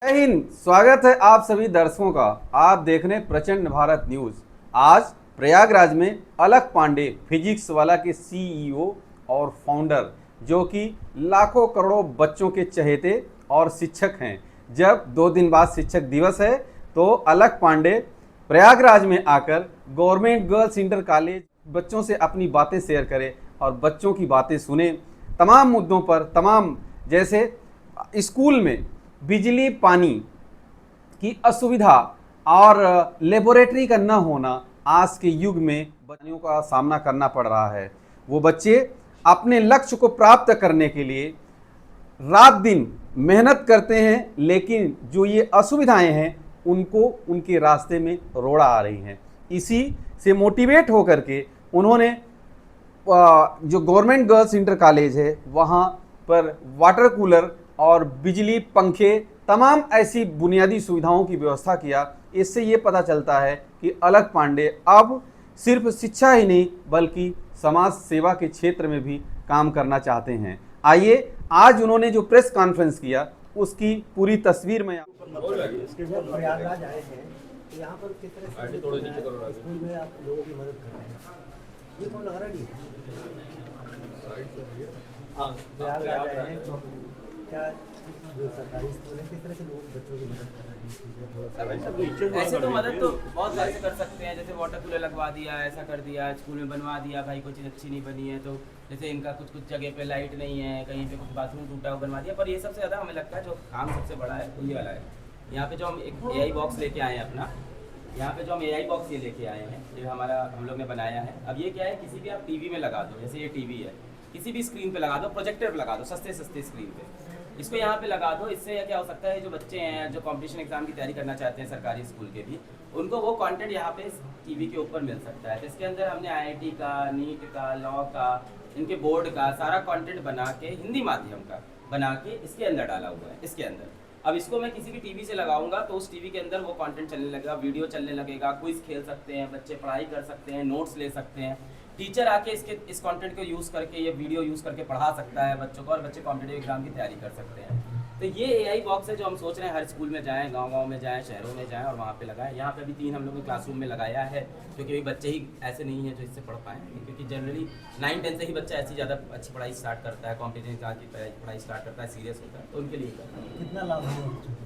जय हिंद। स्वागत है आप सभी दर्शकों का। आप देख रहे हैं प्रचंड भारत न्यूज। आज प्रयागराज में अलख पांडे फिजिक्स वाला के सीईओ और फाउंडर, जो कि लाखों करोड़ों बच्चों के चहेते और शिक्षक हैं। जब 2 दिन बाद शिक्षक दिवस है तो अलख पांडे प्रयागराज में आकर गवर्नमेंट गर्ल्स इंटर कॉलेज बच्चों से अपनी बातें शेयर करें और बच्चों की बातें सुने। तमाम मुद्दों पर, तमाम जैसे स्कूल में बिजली पानी की असुविधा और लेबोरेटरी का न होना, आज के युग में बच्चों का सामना करना पड़ रहा है। वो बच्चे अपने लक्ष्य को प्राप्त करने के लिए रात दिन मेहनत करते हैं, लेकिन जो ये असुविधाएं हैं उनको उनके रास्ते में रोड़ा आ रही हैं। इसी से मोटिवेट होकर के उन्होंने जो गवर्नमेंट गर्ल्स इंटर कॉलेज है वहाँ पर वाटर कूलर और बिजली, पंखे, तमाम ऐसी बुनियादी सुविधाओं की व्यवस्था किया। इससे ये पता चलता है कि अलख पांडे अब सिर्फ शिक्षा ही नहीं बल्कि समाज सेवा के क्षेत्र में भी काम करना चाहते हैं। आइए, आज उन्होंने जो प्रेस कॉन्फ्रेंस किया उसकी पूरी तस्वीर में प्रयागराज आए हैं तो यहाँ पर किस तरह से स्कूल में आप लोगों की मदद कर रहे हैं, ये तो लग रहा नहीं है। प्रयागराज आए हैं तो क्या जो सरकारी स्कूल है किस तरह से लोगों के बच्चों की मदद कर रहे हैं? ऐसे तो मदद तो बहुत सारे से कर सकते हैं, जैसे वाटर कूलर लगवा दिया, ऐसा कर दिया, स्कूल में बनवा दिया, भाई कोई चीज़ अच्छी नहीं बनी है तो जैसे इनका कुछ जगह पे लाइट नहीं है, कहीं पे कुछ बाथरूम टूटा हुआ बनवा दिया। पर ये सबसे ज़्यादा हमें लगता है जो काम सबसे बड़ा है वही वाला है। यहाँ पे जो हम एक AI बॉक्स लेके आए हैं अपना, यहाँ पे जो हम AI बॉक्स ये लेके आए हैं, ये हम लोग ने बनाया है। अब ये क्या है, किसी भी आप टीवी में लगा दो, जैसे ये टीवी है, किसी भी स्क्रीन पे लगा दो, प्रोजेक्टर पे लगा दो, सस्ते स्क्रीन पे इसको यहाँ पे लगा दो। इससे क्या हो सकता है, जो बच्चे हैं जो कंपटीशन एग्जाम की तैयारी करना चाहते हैं सरकारी स्कूल के भी, उनको वो कंटेंट यहाँ पे टीवी के ऊपर मिल सकता है। तो इसके अंदर हमने IIT का, नीट का, लॉ का, इनके बोर्ड का सारा कंटेंट बना के, हिंदी माध्यम का बना के इसके अंदर डाला हुआ है। इसके अंदर अब इसको मैं किसी भी टीवी से लगाऊंगा तो उस टीवी के अंदर वो कंटेंट चलने लगेगा, वीडियो चलने लगेगा, क्विज खेल सकते हैं बच्चे, पढ़ाई कर सकते हैं, नोट्स ले सकते हैं, टीचर आके इस कंटेंट को यूज़ करके, ये वीडियो यूज़ करके पढ़ा सकता है बच्चों को और बच्चे कॉम्पिटिटिव एग्जाम की तैयारी कर सकते हैं। तो ये AI बॉक्स है जो हम सोच रहे हैं हर स्कूल में जाएं, गांव-गांव में जाएं, शहरों में जाएं और वहाँ पे लगाएं। यहाँ पे अभी 3 हम लोगों ने क्लासरूम में लगाया है, क्योंकि अभी बच्चे ही ऐसे नहीं हैं जो इससे पढ़ पाएँ, क्योंकि जनरली 9-10 से ही बच्चा ऐसी ज़्यादा अच्छी पढ़ाई स्टार्ट करता है, कॉम्पिटिटिव एग्जाम की पढ़ाई स्टार्ट करता है, सीरियस होता है, तो उनके लिए कितना लाभ है?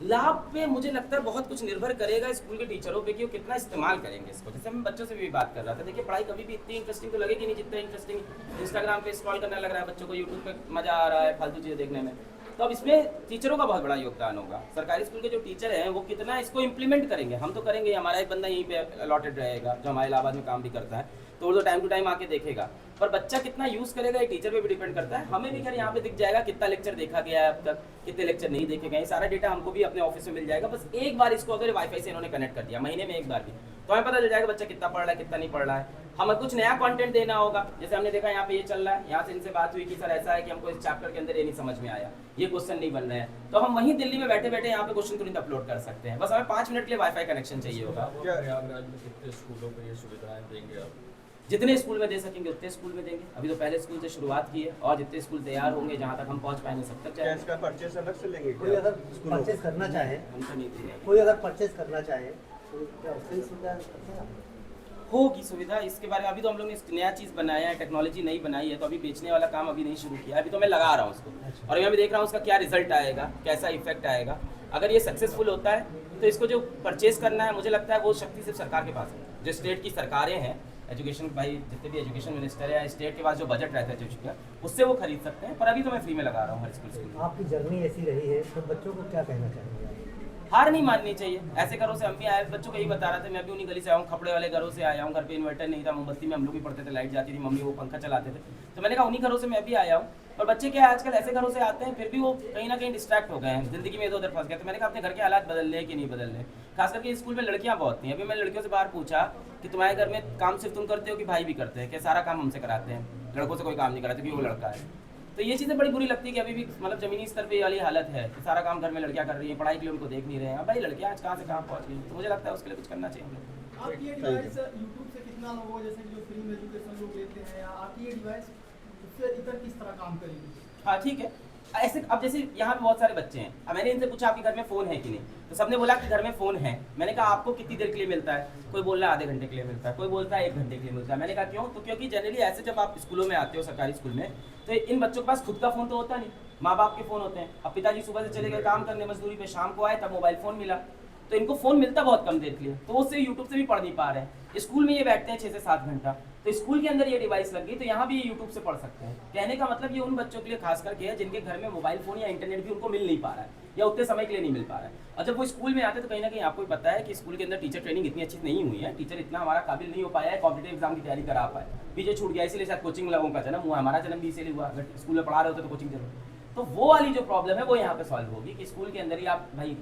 लाभ पे मुझे लगता है बहुत कुछ निर्भर करेगा स्कूल के टीचरों पे कि वो कितना इस्तेमाल करेंगे इसको। जैसे मैं बच्चों से भी बात कर रहा था, देखिए पढ़ाई कभी भी इतनी इंटरेस्टिंग तो लगेगी नहीं जितना इंटरेस्टिंग इंस्टाग्राम पे स्क्रॉल करने लग रहा है बच्चों को, यूट्यूब पे मजा आ रहा है फालतू चीज़ें देखने में। तो अब इसमें टीचरों का बहुत बड़ा योगदान होगा। सरकारी स्कूल के जो टीचर हैं वो कितना इसको इम्प्लीमेंट करेंगे। हम तो करेंगे, हमारा एक बंदा यहीं पे अलॉटेड रहेगा जो हमारे इलाहाबाद में काम भी करता है, तो वो तो टाइम टू टाइम आके देखेगा, पर बच्चा कितना यूज़ करेगा ये टीचर पे भी डिपेंड करता है। हमें भी खैर यहाँ पे दिख जाएगा कितना लेक्चर देखा गया है अब तक, कितने लेक्चर नहीं देखे गए, सारा डेटा हमको भी अपने ऑफिस में मिल जाएगा। बस एक बार इसको अगर वाईफाई से इन्होंने कनेक्ट कर दिया, महीने में एक बार भी, तो हमें पता चल जाएगा बच्चा कितना पढ़ रहा है, कितना नहीं पढ़ रहा है। हमें कुछ नया कंटेंट देना होगा, जैसे हमने देखा यहाँ पे ये चल रहा है, यहाँ से इनसे बात हुई कि सर ऐसा है कि हमको इस चैप्टर के अंदर ये नहीं समझ में आया, ये क्वेश्चन नहीं बन रहे हैं, तो हम वहीं दिल्ली में बैठे बैठे यहाँ पे क्वेश्चन तुरंत अपलोड कर सकते हैं। बस हमें 5 मिनट के लिए वाईफाई कनेक्शन चाहिए होगा। प्रयागराज में कितने स्कूलों को ये सुविधाएं देंगे आप? जितने स्कूल में दे सकेंगे उतने स्कूल में देंगे। अभी तो पहले स्कूल से शुरुआत की है और जितने स्कूल तैयार होंगे, जहाँ तक हम पहुँच पाएंगे सब तक क्या जाएंगे। इसका परचेस अलग से लेंगे? कोई अगर परचेज करना चाहे, हम तो नहीं देंगे। कोई अगर परचेज करना चाहे तो क्या उसकी सुविधा है? होगी सुविधा, इसके बारे में अभी तो हम लोग ने नया चीज़ बनाया है, टेक्नोलॉजी नई बनाई है, तो अभी बेचने वाला काम अभी नहीं शुरू किया है। अभी तो मैं लगा रहा हूँ उसको और मैं भी देख रहा हूँ उसका क्या रिजल्ट आएगा, कैसा इफेक्ट आएगा। अगर ये सक्सेसफुल होता है तो इसको जो परचेज करना है, मुझे लगता है वो शक्ति सिर्फ सरकार के पास है। जो स्टेट की सरकारें हैं, एजुकेशन भाई जितने भी एजुकेशन मिनिस्टर है, स्टेट के पास जो बजट रहता है एजुकेशन, उससे वो खरीद सकते हैं। पर अभी तो मैं फ्री में लगा रहा हूँ हर स्कूल। आपकी जर्नी ऐसी रही है तो बच्चों को क्या कहना चाहेंगे? हार नहीं माननी चाहिए। ऐसे घरों से हम भी आए, बच्चों को यही बता रहा था, मैं भी उन्हीं गली से आया हूँ, खपड़े वाले घरों से आया हूँ, घर पे इन्वर्टर नहीं था, मोमबत्ती में हम लोग भी पढ़ते थे, लाइट जाती थी, मम्मी वो पंखा चलाते थे, तो मैंने कहा उन्हीं घरों से मैं भी आया हूँ। और बच्चे क्या है आजकल ऐसे घरों से आते हैं फिर भी वो कहीं ना कहीं डिस्ट्रैक्ट हो गए हैं, जिंदगी में इधर उधर फंस गए। तो मैंने कहा अपने घर के हालात बदल ले कि नहीं बदल ले। खास करके स्कूल में लड़कियाँ बहुत थी। अभी मैंने लड़कियों से बाहर पूछा कि तुम्हारे घर में काम सिर्फ तुम करते हो कि भाई भी करते हैं, क्या सारा काम हमसे कराते हैं, लड़कों से कोई काम नहीं कराते क्योंकि वो लड़का है। तो ये चीज़ें बड़ी बुरी लगती है कि अभी भी मतलब ज़मीनी स्तर पे वाली हालत है कि सारा काम घर में लड़कियां कर रही हैं, पढ़ाई के लिए उनको देख नहीं रहे हैं। भाई लड़कियां आज कहाँ से कहाँ पहुँच गई, तो मुझे लगता है उसके लिए कुछ करना चाहिए। आपकी ये डिवाइस यूट्यूब से कितना लोगों जैसे कि जो फ्री में एजुकेशन लोग लेते हैं, या आपकी ये डिवाइस उससे इधर किस तरह काम करेगी? हाँ ठीक है, ऐसे अब जैसे यहाँ पे बहुत सारे बच्चे हैं, अब मैंने इनसे पूछा आपके घर में फ़ोन है कि नहीं, तो सबने बोला कि घर में फ़ोन है। मैंने कहा आपको कितनी देर के लिए मिलता है, कोई बोल रहा है आधे घंटे के लिए मिलता है, कोई बोलता है 1 घंटे के लिए मिलता है। मैंने कहा क्यों, तो क्योंकि जनरली ऐसे जब आप स्कूलों में आते हो सरकारी स्कूल में, तो इन बच्चों के पास खुद का फ़ोन तो होता नहीं, माँ बाप के फ़ोन होते हैं। अब पिताजी सुबह से चले गए काम करने मजदूरी पे, शाम को आए तब मोबाइल फ़ोन मिला, तो इनको फ़ोन मिलता बहुत कम देर के लिए, तो उससे यूट्यूब से भी पढ़ नहीं पा रहे हैं। स्कूल में ये बैठते हैं 6 से 7 घंटा, तो स्कूल के अंदर ये डिवाइस लग गई, तो यहाँ भी ये यूट्यूब से पढ़ सकते हैं। कहने का मतलब ये उन बच्चों के लिए खास करके है जिनके घर में मोबाइल फ़ोन या इंटरनेट भी उनको मिल नहीं पा रहा है, या उतने समय के लिए नहीं मिल पा रहा है। और जब वो स्कूल में आते हैं तो कहीं ना कहीं आपको भी पता है कि स्कूल के अंदर टीचर ट्रेनिंग इतनी अच्छी नहीं हुई है, टीचर इतना हमारा काबिल नहीं हो पाया है कॉम्पिटेटिव एग्जाम की तैयारी करा पाए, पीछे छूट गया, इसीलिए शायद कोचिंग लोगों का जन्म हुआ, हमारा जन्म भी इसीलिए हुआ। अगर स्कूल में पढ़ा रहे होते तो कोचिंग जरूर। तो वो वाली जो प्रॉब्लम है वो यहाँ पे सॉल्व होगी कि स्कूल के अंदर ही आप भाई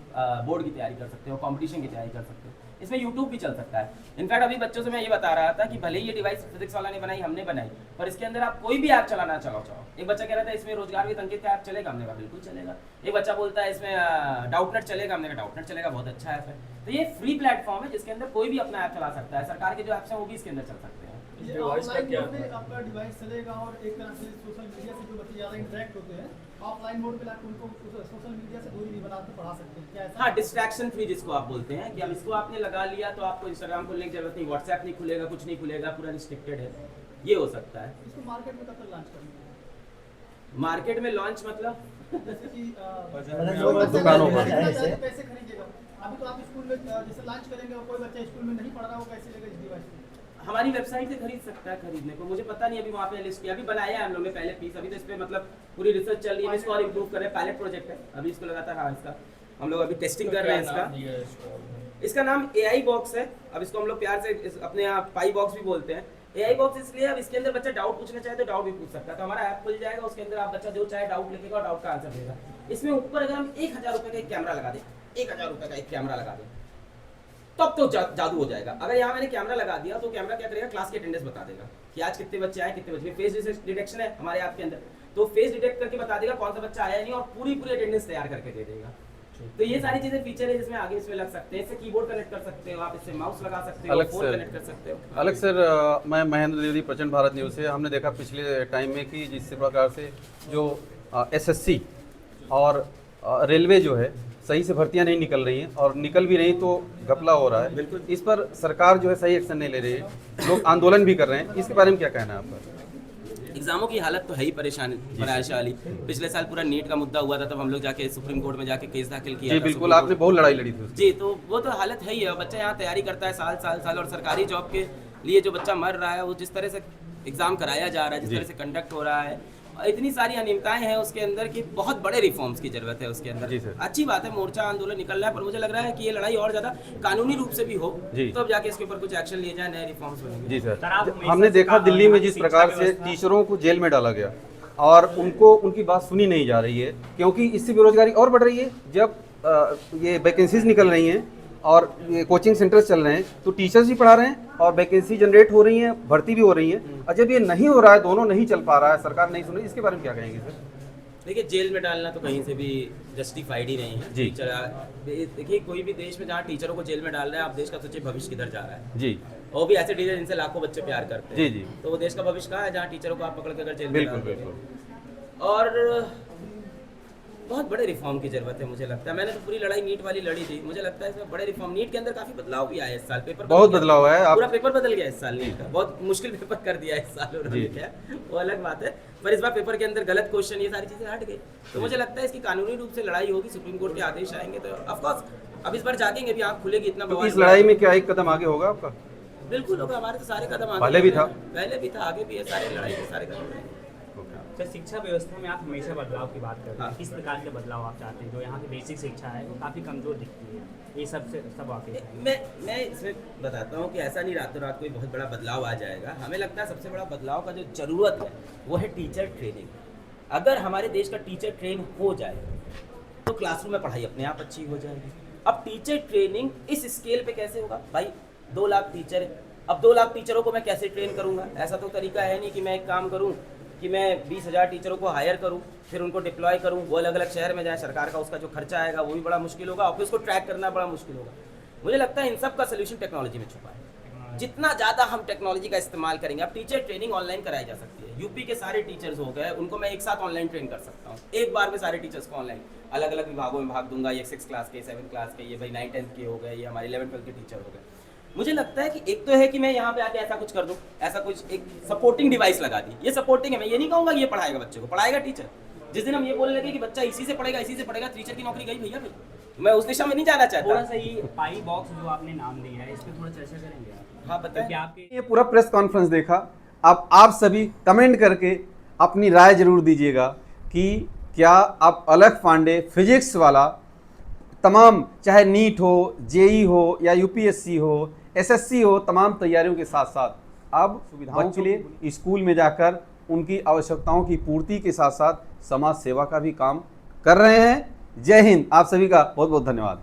बोर्ड की तैयारी कर सकते हो, कंपटीशन की तैयारी कर सकते हो, इसमें यूट्यूब भी चल सकता है। इनफैक्ट अभी बच्चों से मैं ये बता रहा था कि भले ही ये डिवाइस फिजिक्स वाला ने बनाई, हमने बनाई, पर इसके अंदर आप कोई भी ऐप चलाना चाहो। एक बच्चा कह रहा था इसमें रोजगार विद अंकित का ऐप चलेगा, हमने कहा बिल्कुल चलेगा। एक बच्चा बोलता है इसमें डाउटनेट चलेगा, हमने कहा डाउटनेट चलेगा, बहुत अच्छा ऐप है। तो ये फ्री प्लेटफॉर्म है जिसके अंदर कोई भी अपना ऐप चला सकता है, सरकार के जो ऐप्स हैं वो भी इसके अंदर चल सकते हैं। ये डिवाइस का ऑफलाइन क्या मोड में आपका डिवाइस चलेगा और एक तरह से सोशल मीडिया से जो बच्चे ज़्यादा इंटरेक्ट होते हैं, ऑफलाइन मोड पे लाकर उनको सोशल मीडिया से दूरी नहीं बना के पढ़ा सकते हैं, क्या ऐसा? हाँ, डिस्ट्रैक्शन फ्री जिसको आप बोलते हैं कि अब इसको आपने लगा लिया तो आपको इंस्टाग्राम खोलने की जरूरत नहीं, व्हाट्सएप नहीं खुलेगा, कुछ नहीं खुलेगा, पूरा रिस्ट्रिक्टेड है, ये हो सकता है। इसको मार्केट में कब तक लॉन्च करेंगे? मार्केट में लॉन्च मतलब जैसे कि मतलब कोई बच्चा दुकानों पर खरीदना ऐसे। चाहे तो कैसे खरीदेगा? अभी तो आप स्कूल में जैसे लॉन्च करेंगे और कोई बच्चा स्कूल में नहीं पढ़ रहा, वो कैसे लेगा इस डिवाइस को? हमारी वेबसाइट से खरीद सकता है, खरीदने को मुझे पता नहीं, अभी वहाँ पे लिस्ट किया, अभी बनाया है हम लोग ने पहले पीस, अभी तो इस पे मतलब पूरी रिसर्च चल रही है, इसको और इम्प्रूव कर रहे हैं, पायलट प्रोजेक्ट है अभी इसको लगातार। हाँ, इसका हम लोग अभी टेस्टिंग कर रहे हैं इसका। इसका नाम AI बॉक्स है, अब इसको हम लोग प्यार से अपने यहाँ पाई बॉक्स भी बोलते हैं। AI बॉक्स इसलिए अब इसके अंदर बच्चा डाउट पूछना चाहे तो डाउट भी पूछ सकता है, तो हमारा ऐप खुल जाएगा, उसके अंदर आप बच्चा जो चाहे डाउट लिखेगा और डाउट का आंसर देगा। इसमें ऊपर अगर हम 1000 रुपये का एक कैमरा लगा दें, 1000 रुपये का एक कैमरा लगा दें, तब तो जादू हो जाएगा। अगर यहाँ मैंने कैमरा लगा दिया तो कैमरा क्या करेगा, क्लास की अटेंडेंस बता देगा कि आज कितने बच्चे आए, कितने बच्चे। फेस डिटेक्शन है हमारे ऐप के अंदर, तो फेस डिटेक्ट करके बता देगा कौन सा बच्चा आया नहीं, और पूरी अटेंडेंस तैयार करके दे देगा। तो ये सारी चीजें फीचर है जिसमें आगे इसमें लग सकते हैं, इससे कीबोर्ड कनेक्ट कर सकते हो आप, इससे माउस लगा सकते हो, अलग फोन से- कनेक्ट कर सकते हो। अलग सर, मैं महेंद्र द्विवेदी, प्रचंड भारत न्यूज़ से। हमने देखा पिछले टाइम में कि जिस प्रकार से जो SSC और रेलवे जो है सही से भर्तियां नहीं निकल रही हैं, और निकल भी रही तो घपला हो रहा है। बिल्कुल। इस पर सरकार जो है सही एक्शन नहीं ले रही है, लोग आंदोलन भी कर रहे हैं, इसके बारे में क्या कहना है आपका? एग्जामों की हालत तो है ही परेशानी वाली। पिछले साल पूरा नीट का मुद्दा हुआ था, तब हम लोग जाके सुप्रीम कोर्ट में जाके केस दाखिल किया जी था। बिल्कुल, सुप्रीम आपने बहुत लड़ाई लड़ी थी उसकी। जी, तो वो तो हालत है ही है। बच्चा यहाँ तैयारी करता है साल, और सरकारी जॉब के लिए जो बच्चा मर रहा है, वो जिस तरह से एग्जाम कराया जा रहा है, जिस जी। तरह से कंडक्ट हो रहा है, और इतनी सारी अनियमितताएं हैं उसके अंदर कि बहुत बड़े रिफॉर्म्स की जरूरत है उसके अंदर। जी सर। अच्छी बात है, मोर्चा आंदोलन निकल रहा है, पर मुझे लग रहा है कि ये लड़ाई और ज्यादा कानूनी रूप से भी हो, जी। तो अब जाके इसके ऊपर कुछ एक्शन लिए जाए, नए रिफॉर्म्स बनेंगे। जी सर, आप हमने देखा दिल्ली में जिस प्रकार से टीचरों को जेल में डाला गया और उनको उनकी बात सुनी नहीं जा रही है, क्योंकि इससे बेरोजगारी और बढ़ रही है। जब ये वैकेंसीज निकल रही हैं और ये कोचिंग सेंटर्स चल रहे हैं, तो टीचर्स भी पढ़ा रहे हैं और वैकेंसी जनरेट हो रही हैं, भर्ती भी हो रही है। और जब ये नहीं हो रहा है, दोनों नहीं चल पा रहा है, सरकार नहीं सुन रही, इसके बारे में क्या कहेंगे सर? देखिए, जेल में डालना तो कहीं से भी जस्टिफाइड ही नहीं है। जी। देखिए, कोई भी देश में जहाँ टीचरों को जेल में डाल रहा है, आप देश का सोचिए भविष्य किधर जा रहा है। जी वो भी ऐसे टीचर जिनसे लाखों बच्चे प्यार करते हैं। जी जी, तो वो देश का भविष्य कहाँ है जहाँ टीचरों को आप पकड़ के अगर जेल में बिल्कुल डाल देंगे। बिल्कुल। और बहुत बड़े रिफॉर्म की जरूरत है मुझे लगता है। मैंने तो पूरी लड़ाई नीट वाली लड़ी थी, मुझे लगता है इसमें बड़े रिफॉर्म, नीट के अंदर काफी बदलाव भी आए इस साल। पेपर बहुत बदल गया। बदलाव है। पूरा पेपर बदल गया इस साल नीट का, बहुत मुश्किल पेपर कर दिया इस साल उन्होंने जी। क्या, वो अलग बात है। पर इस बार पेपर के अंदर गलत क्वेश्चन, ये सारी चीजें हट गई। तो मुझे लगता है इसकी कानूनी रूप से लड़ाई होगी, सुप्रीम कोर्ट के आदेश आएंगे तो ऑफकोर्स अब इस बार जागेंगे भी, आँख खुलेगी, इतना तो बवाल इस हुआ है। लड़ाई में क्या एक कदम आगे होगा आपका? बिल्कुल होगा, हमारे तो सारे कदम आगे पहले भी हैं। था। पहले भी था, आगे भी है, सारे लड़ाई के सारे कदम हैं। सर, शिक्षा व्यवस्था में आप हमेशा बदलाव की बात करते हैं, हाँ। किस प्रकार के बदलाव आप चाहते हैं? जो यहाँ की बेसिक शिक्षा है वो काफ़ी कमज़ोर दिखती है, ये सब वाकई है। मैं इसमें बताता हूँ कि ऐसा नहीं रातों रात कोई बहुत बड़ा बदलाव आ जाएगा। हमें लगता है सबसे बड़ा बदलाव का जो जरूरत है वो है टीचर ट्रेनिंग। अगर हमारे देश का टीचर ट्रेन हो जाए तो क्लासरूम में पढ़ाई अपने आप अच्छी हो जाएगी। अब टीचर ट्रेनिंग इस स्केल पे कैसे होगा भाई? 2 लाख टीचर है, अब 2 लाख टीचरों को मैं कैसे ट्रेन करूँगा? ऐसा तो तरीका है नहीं कि मैं एक काम करूँ कि मैं 20,000 टीचरों को हायर करूं, फिर उनको डिप्लॉय करूं, वो अलग अलग शहर में जाए, सरकार का उसका जो खर्चा आएगा वो भी बड़ा मुश्किल होगा, ऑफिस को ट्रैक करना बड़ा मुश्किल होगा। मुझे लगता है इन सब का सोल्यूशन टेक्नोलॉजी में छुपा है। जितना ज़्यादा हम टेक्नोलॉजी का इस्तेमाल करेंगे, अब टीचर ट्रेनिंग ऑनलाइन कराई जा सकती है। यूपी के सारे टीचर्स हो गए, उनको मैं एक साथ ऑनलाइन ट्रेन कर सकता हूँ, एक बार में सारे टीचर्स को ऑनलाइन अलग अलग विभागों में भाग दूंगा। ये 6 क्लास के, 7 क्लास के, ये भाई 9 10 के हो गए, ये हमारे 11 12 के टीचर हो गए। मुझे लगता है कि एक तो है कि मैं यहाँ पे आके ऐसा कुछ कर दूँ, ऐसा कुछ एक सपोर्टिंग डिवाइस लगा दी। ये सपोर्टिंग है, मैं ये नहीं कहूँगा कि ये पढ़ाएगा बच्चे को, पढ़ाएगा टीचर। जिस दिन हम ये बोलने लगे कि बच्चा इसी से पढ़ेगा, इसी से पढ़ेगा, टीचर की नौकरी गई भैया, फिर मैं उस दिशा में नहीं जाना चाहता। थोड़ा सा ये पाई बॉक्स जो आपने नाम दिया है, इस पर थोड़ा चर्चा करेंगे आप? हाँ बताएं। क्योंकि आपके ये पूरा प्रेस कॉन्फ्रेंस देखा। अब आप सभी कमेंट करके अपनी राय जरूर दीजिएगा कि क्या आप अलख पांडे फिजिक्स वाला तमाम, चाहे नीट हो, जेई हो या यूपीएससी हो, एसएससी हो, तमाम तैयारियों के साथ साथ अब सुविधाओं के लिए स्कूल में जाकर उनकी आवश्यकताओं की पूर्ति के साथ साथ समाज सेवा का भी काम कर रहे हैं। जय हिंद। आप सभी का बहुत बहुत धन्यवाद।